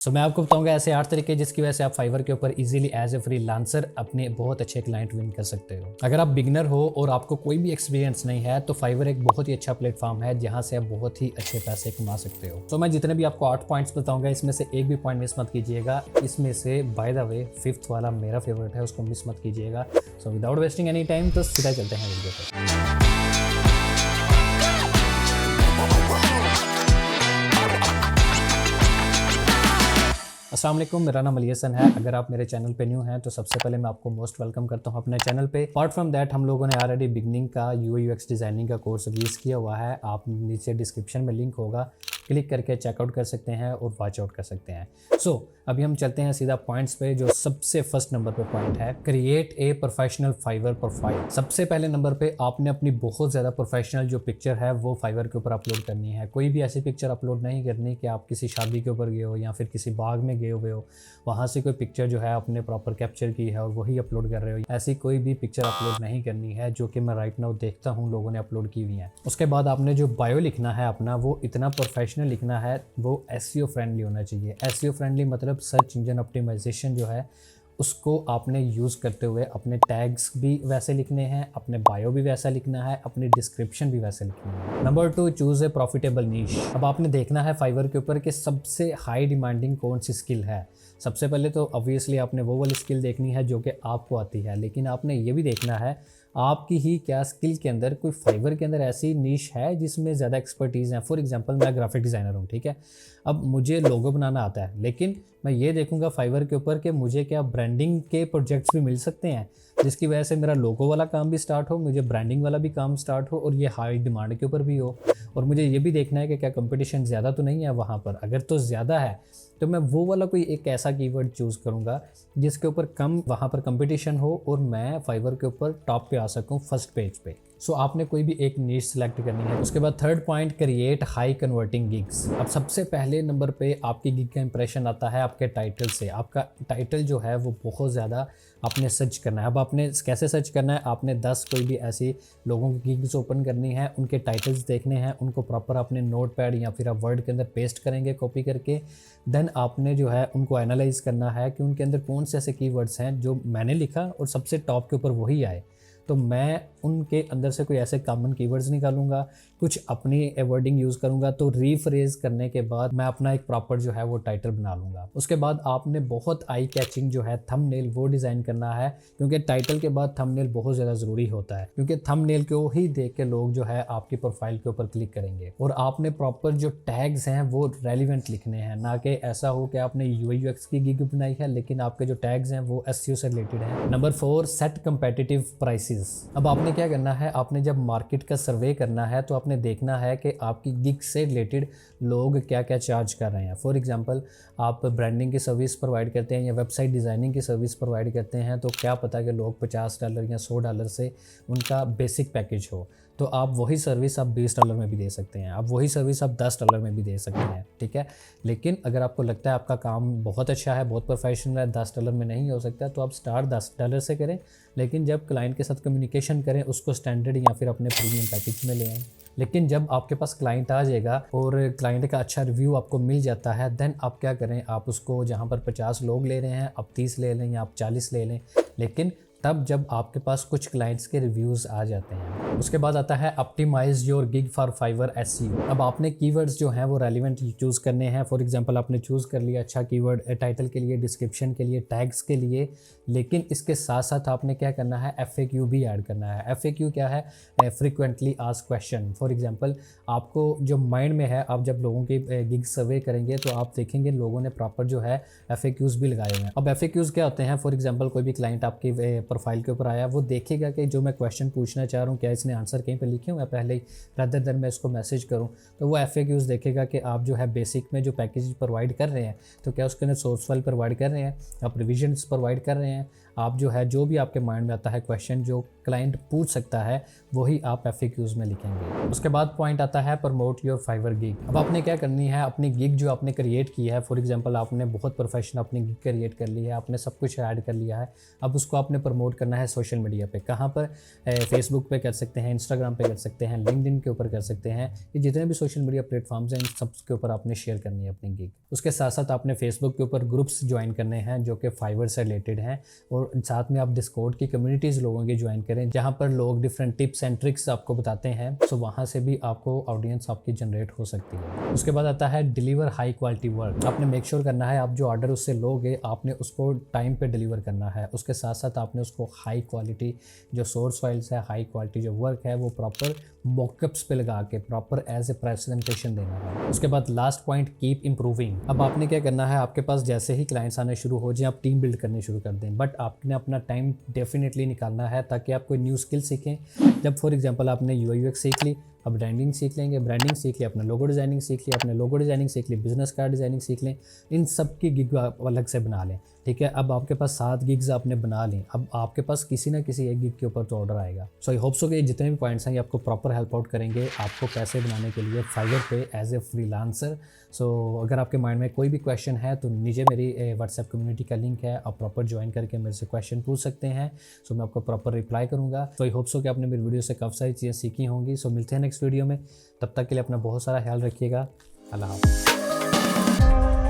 मैं आपको बताऊंगा ऐसे 8 तरीके जिसकी वजह से आप फाइवर के ऊपर इजीली एज ए फ्रीलांसर अपने बहुत अच्छे क्लाइंट विन कर सकते हो। अगर आप बिगनर हो और आपको कोई भी एक्सपीरियंस नहीं है तो फाइवर एक बहुत ही अच्छा प्लेटफॉर्म है जहां से आप बहुत ही अच्छे पैसे कमा सकते हो। मैं जितने भी आपको 8 पॉइंट्स बताऊंगा इसमें से एक भी पॉइंट मिस मत कीजिएगा। इसमें से बाय द वे 5th वाला मेरा फेवरेट है, उसको मिस मत कीजिएगा। विदाउट वेस्टिंग एनी टाइम तो सीधा चलते हैं वीडियो पर। अस्सलाम वालेकुम, मेरा नाम अली हसन है। अगर आप मेरे चैनल पे न्यू हैं तो सबसे पहले मैं आपको मोस्ट वेलकम करता हूं अपने चैनल पे। अपार्ट फ्रॉम दैट हम लोगों ने ऑलरेडी बिगनिंग का यूआई यूएक्स डिज़ाइनिंग का कोर्स रिलीज़ किया हुआ है। आप नीचे डिस्क्रिप्शन में लिंक होगा, क्लिक करके चेकआउट कर सकते हैं और वॉच आउट कर सकते हैं। अभी हम चलते हैं सीधा पॉइंट्स पे। जो सबसे फर्स्ट नंबर पे पॉइंट है, create a professional Fiverr profile. सबसे पहले नंबर पे आपने अपनी बहुत ज़्यादा प्रोफेशनल जो पिक्चर है वो फाइवर के ऊपर अपलोड करनी है। कोई भी ऐसी पिक्चर अपलोड नहीं करनी कि आप किसी शादी के ऊपर गए हो या फिर किसी बाग में गए हुए हो, वहाँ से कोई पिक्चर जो है आपने प्रॉपर कैप्चर की है और वही अपलोड कर रहे हो। ऐसी कोई भी पिक्चर अपलोड नहीं करनी है जो कि मैं राइट नाउ देखता हूँ लोगों ने अपलोड की हुई है। उसके बाद आपने जो बायो लिखना है अपना, वो इतना प्रोफेशनल लिखना है, वो एसईओ फ्रेंडली होना चाहिए। एसईओ फ्रेंडली मतलब सर्च इंजन ऑप्टिमाइजेशन जो है उसको आपने यूज़ करते हुए अपने टैग्स भी वैसे लिखने हैं, अपने बायो भी वैसा लिखना है, अपनी डिस्क्रिप्शन भी वैसे लिखनी है। नंबर 2, चूज़ ए प्रॉफिटेबल नीश। अब आपने देखना है फाइवर के ऊपर कि सबसे हाई डिमांडिंग कौन सी स्किल है। सबसे पहले तो ऑब्वियसली आपने वो वाली स्किल देखनी है जो कि आपको आती है, लेकिन आपने ये भी देखना है आपकी ही क्या स्किल के अंदर कोई फाइवर के अंदर ऐसी नीश है जिसमें ज़्यादा एक्सपर्टीज़ है। फॉर एग्जांपल मैं ग्राफिक डिज़ाइनर हूँ, ठीक है। अब मुझे लोगो बनाना आता है, लेकिन मैं ये देखूंगा फाइवर के ऊपर कि मुझे क्या ब्रांडिंग के प्रोजेक्ट्स भी मिल सकते हैं जिसकी वजह से मेरा लोगो वाला काम भी स्टार्ट हो, मुझे ब्रांडिंग वाला भी काम स्टार्ट हो और ये हाई डिमांड के ऊपर भी हो। और मुझे ये भी देखना है कि क्या कंपटीशन ज़्यादा तो नहीं है वहाँ पर। अगर तो ज़्यादा है तो मैं वो वाला कोई एक ऐसा कीवर्ड चूज़ करूँगा जिसके ऊपर कम वहाँ पर कंपटीशन हो और मैं फाइवर के ऊपर टॉप पे आ सकूँ फर्स्ट पेज पे। आपने कोई भी एक नीश सेलेक्ट करनी है। उसके बाद third point, create high converting gigs. अब सबसे पहले नंबर पे आपकी गिग का इंप्रेशन आता है आपके टाइटल से। आपका टाइटल जो है वो बहुत ज़्यादा आपने सर्च करना है। अब आपने कैसे सर्च करना है, आपने 10 कोई भी ऐसी लोगों की गिग्स ओपन करनी है, उनके टाइटल्स देखने हैं, उनको प्रॉपर अपने नोट पैड या फिर आप वर्ड के अंदर पेस्ट करेंगे कॉपी करके। देन आपने जो है उनको एनालाइज करना है कि उनके अंदर कौन से ऐसे कीवर्ड्स हैं जो मैंने लिखा और सबसे टॉप के ऊपर वही आए। तो मैं उनके अंदर से कोई ऐसे कॉमन कीवर्ड्स निकालूंगा, कुछ अपनी वर्डिंग यूज़ करूंगा, तो रीफ्रेज करने के बाद मैं अपना एक प्रॉपर जो है वो टाइटल बना लूँगा। उसके बाद आपने बहुत आई कैचिंग जो है थंबनेल वो डिज़ाइन करना है, क्योंकि टाइटल के बाद थंबनेल बहुत ज़्यादा ज़रूरी होता है, क्योंकि थंबनेल को ही देख के लोग जो है आपकी प्रोफाइल के ऊपर क्लिक करेंगे। और आपने प्रॉपर जो टैग्स हैं वो रेलिवेंट लिखने हैं, ना कि ऐसा हो कि आपने यूआई यूएक्स की गिग बनाई है लेकिन आपके जो टैग्स हैं वो एसईओ से रिलेटेड है। Number 4, set competitive prices. अब आपने क्या करना है, आपने जब मार्केट का सर्वे करना है तो आपने देखना है कि आपकी गिग से रिलेटेड लोग क्या क्या चार्ज कर रहे हैं। फॉर एग्जांपल आप ब्रांडिंग की सर्विस प्रोवाइड करते हैं या वेबसाइट डिज़ाइनिंग की सर्विस प्रोवाइड करते हैं, तो क्या पता कि लोग $50 या $100 से उनका बेसिक पैकेज हो, तो आप वही सर्विस आप $20 में भी दे सकते हैं, आप वही सर्विस आप $10 में भी दे सकते हैं, ठीक है। लेकिन अगर आपको लगता है आपका काम बहुत अच्छा है, बहुत प्रोफेशनल है, $10 में नहीं हो सकता, तो आप स्टार्ट $10 से करें, लेकिन जब क्लाइंट के साथ कम्युनिकेशन करें उसको स्टैंडर्ड या फिर अपने प्रीमियम पैकेज में ले आएँ। लेकिन जब आपके पास क्लाइंट आ जाएगा और क्लाइंट का अच्छा रिव्यू आपको मिल जाता है, देन आप क्या करें, आप उसको जहाँ पर 50 लोग ले रहे हैं आप 30 ले लें या आप 40 ले लें, लेकिन तब जब आपके पास कुछ क्लाइंट्स के रिव्यूज़ आ जाते हैं। उसके बाद आता है optimise your gig for Fiverr SEO. अब आपने कीवर्ड्स जो हैं वो रेलिवेंट चूज़ करने हैं। फॉर एग्जांपल आपने चूज़ कर लिया अच्छा कीवर्ड टाइटल के लिए, डिस्क्रिप्शन के लिए, टैग्स के लिए, लेकिन इसके साथ साथ आपने क्या करना है, एफएक्यू भी ऐड करना है। एफएक्यू क्या है, frequently asked question. For example आपको जो माइंड में है, आप जब लोगों की गिग सर्वे करेंगे तो आप देखेंगे लोगों ने प्रॉपर जो है एफएक्यूज़ भी लगाए हुए हैं। अब एफएक्यूज़ क्या होते हैं, फॉर एग्जांपल कोई भी क्लाइंट आपकी प्रोफाइल के ऊपर आया, वो देखेगा कि जो मैं क्वेश्चन पूछना चाह रहा हूँ क्या इसने आंसर कहीं पे लिखे हुए हैं पहले ही, रादर देन मैं इसको मैसेज करूँ, तो वो एफएक्यूज़ देखेगा कि आप जो है बेसिक में जो पैकेज प्रोवाइड कर रहे हैं तो क्या उसके अंदर सोर्स फाइल प्रोवाइड कर रहे हैं, आप रिविजन्स प्रोवाइड कर रहे हैं, आप जो है जो भी आपके माइंड में आता है क्वेश्चन जो क्लाइंट पूछ सकता है वही आप एफएक्यूज़ में लिखेंगे। उसके बाद पॉइंट आता है प्रमोट योर फाइवर गिग। अब आपने क्या करनी है, अपनी गिग जो आपने क्रिएट की है, फॉर एग्जांपल आपने बहुत प्रोफेशनल अपनी गिग क्रिएट कर ली है, आपने सब कुछ ऐड कर लिया है, अब उसको आपने प्रमोट प्रमोट करना है सोशल मीडिया पे, कहाँ पर फेसबुक पे कर सकते हैं, इंस्टाग्राम पे कर सकते हैं, लिंक्डइन के ऊपर कर सकते हैं। ये जितने भी सोशल मीडिया प्लेटफॉर्म्स हैं इन सब के ऊपर आपने शेयर करनी है अपनी गिग। उसके साथ साथ आपने फेसबुक के ऊपर ग्रुप्स ज्वाइन करने हैं जो कि फाइवर से रिलेटेड हैं, और साथ में आप डिस्कॉर्ड की कम्युनिटीज़ लोगों की ज्वाइन करें जहाँ पर लोग डिफरेंट टिप्स एंड ट्रिक्स आपको बताते हैं। सो वहाँ से भी आपको ऑडियंस आपकी जनरेट हो सकती है। उसके बाद आता है डिलीवर हाई क्वालिटी वर्क। आपने मेक श्योर करना है आप जो ऑर्डर उससे लोगे आपने उसको टाइम पे डिलीवर करना है। उसके साथ साथ आपने उसको हाई क्वालिटी जो सोर्स फाइल्स है, हाई क्वालिटी जो वर्क है वो प्रॉपर मॉकअप्स पे लगा के प्रॉपर एज ए प्रेजेंटेशन देना है। उसके बाद लास्ट पॉइंट, कीप इंप्रूविंग। अब आपने क्या करना है, आपके पास जैसे ही क्लाइंट्स आने शुरू हो जाए आप टीम बिल्ड करनी शुरू कर दें, बट आपने अपना टाइम डेफिनेटली निकालना है ताकि आप कोई न्यू स्किल सीखें। जब फॉर एग्जांपल आपने यूआई यूएक्स सीख ली, अब ब्रांडिंग सीख लेंगे, ब्रांडिंग सीख लिया, अपना लोगो डिज़ाइनिंग सीख लिया, अपने लोगो डिज़ाइनिंग सीख ली, बिजनेस कार्ड डिज़ाइनिंग सीख लें। इन सब की गिग आप अलग से बना लें, ठीक है। अब आपके पास 7 गिग्स आपने बना लें, अब आपके पास किसी ना किसी एक गिग के ऊपर तो ऑर्डर आएगा। सो आई होप सो कि जितने भी पॉइंट्स हैं ये आपको प्रॉपर हेल्प आउट करेंगे आपको पैसे बनाने के लिए फाइवर पे एज ए फ्रीलांसर। सो अगर आपके माइंड में कोई भी क्वेश्चन है तो नीचे मेरी व्हाट्सएप कम्युनिटी का लिंक है, आप प्रॉपर ज्वाइन करके मेरे से क्वेश्चन पूछ सकते हैं। सो मैं आपको प्रॉपर रिप्लाई करूँगा। तो आई होप सो कि आपने मेरी वीडियो से काफ़ी सारी चीज़ें सीखी होंगी। सो मिलते हैं नेक्स्ट वीडियो में, तब तक के लिए अपना बहुत सारा ख्याल रखिएगा। अल्लाह हाफ़िज़।